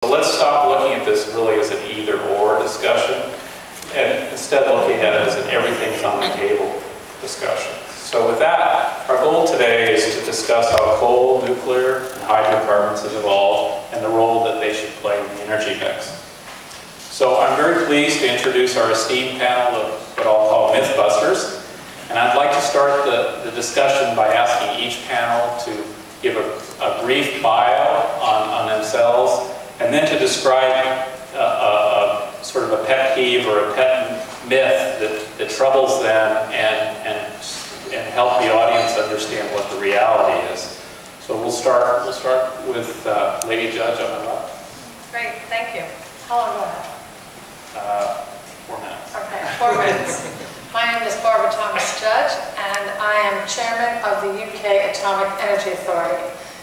So let's stop looking at this really as an either-or discussion, and instead looking at it as an everything's on the table discussion. So with that, our goal today is to discuss how coal, nuclear, and hydrocarbons have evolved and the role that they should play in the energy mix. So I'm very pleased to introduce our esteemed panel of what I'll call Mythbusters. And I'd like to start the discussion by asking each panel to give a brief bio on themselves, and then to describe sort of a pet peeve or a pet myth that troubles them and help the audience understand what the reality is. So we'll start with Lady Judge on the left. Great, thank you. How long do I have? 4 minutes. Okay, 4 minutes. My name is Barbara Thomas Judge, and I am chairman of the UK Atomic Energy Authority.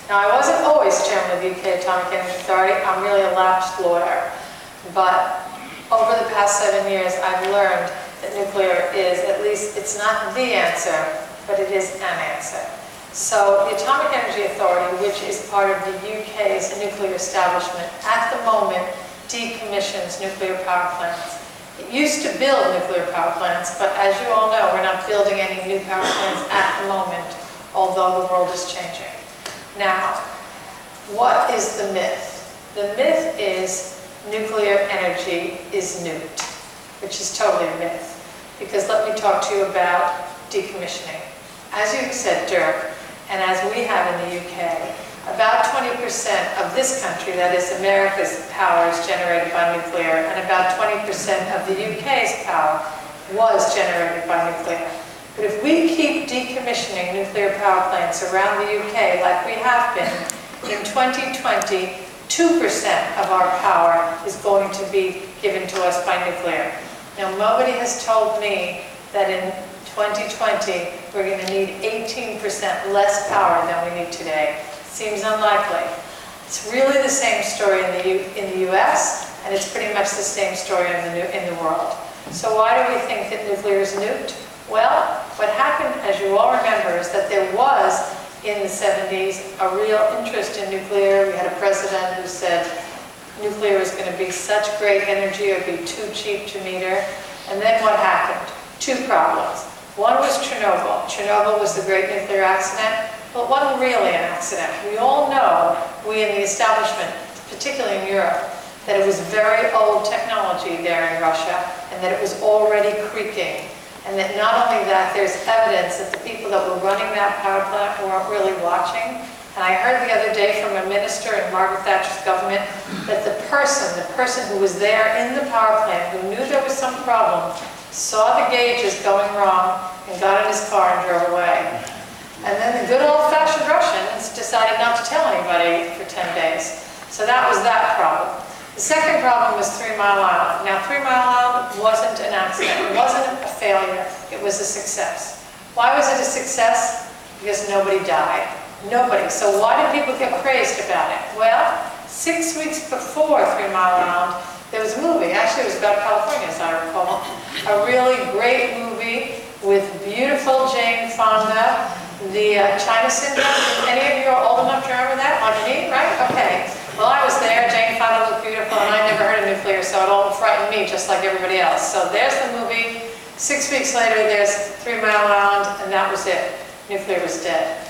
Now, I wasn't always chairman of the UK Atomic Energy Authority. I'm really a lapsed lawyer. But over the past 7 years, I've learned that nuclear is, at least, it's not the answer, but it is an answer. So the Atomic Energy Authority, which is part of the UK's nuclear establishment, at the moment decommissions nuclear power plants. It used to build nuclear power plants, but as you all know, we're not building any new power plants at the moment, although the world is changing. Now, what is the myth? The myth is nuclear energy is nuked, which is totally a myth. Because let me talk to you about decommissioning. As you said, Dirk, and as we have in the UK, about 20% of this country, that is America's power, is generated by nuclear, and about 20% of the UK's power was generated by nuclear. But if we keep decommissioning nuclear power plants around the UK like we have been, in 2020, 2% of our power is going to be given to us by nuclear. Now, nobody has told me that in 2020 we're going to need 18% less power than we need today. Seems unlikely. It's really the same story in the US, and it's pretty much the same story in the world. So why do we think that nuclear is nuked? Well, what happened, as you all remember, is that there was, in the 70s, a real interest in nuclear. We had a president who said nuclear is going to be such great energy, it would be too cheap to meter. And then what happened? 2 problems. One was Chernobyl. Chernobyl was the great nuclear accident. Well, it wasn't really an accident. We all know, we in the establishment, particularly in Europe, that it was very old technology there in Russia, and that it was already creaking. And that not only that, there's evidence that the people that were running that power plant weren't really watching. And I heard the other day from a minister in Margaret Thatcher's government that the person who was there in the power plant, who knew there was some problem, saw the gauges going wrong and got in his car and drove away. And then the good old-fashioned Russians decided not to tell anybody for 10 days. So that was that problem. The second problem was 3 Mile Island. Now, 3 Mile Island wasn't an accident. It wasn't a failure. It was a success. Why was it a success? Because nobody died. Nobody. So why did people get crazed about it? Well, 6 weeks before 3 Mile Island, there was a movie. Actually, it was about California, as I recall. A really great movie with beautiful Jane Fonda. The China Syndrome, any of you are old enough to remember that? Like me, right? Okay. Well, I was there, Jane Fonda looked beautiful, and I never heard of nuclear, so it all frightened me just like everybody else. So there's the movie. 6 weeks later, there's 3 Mile Island, and that was it. Nuclear was dead.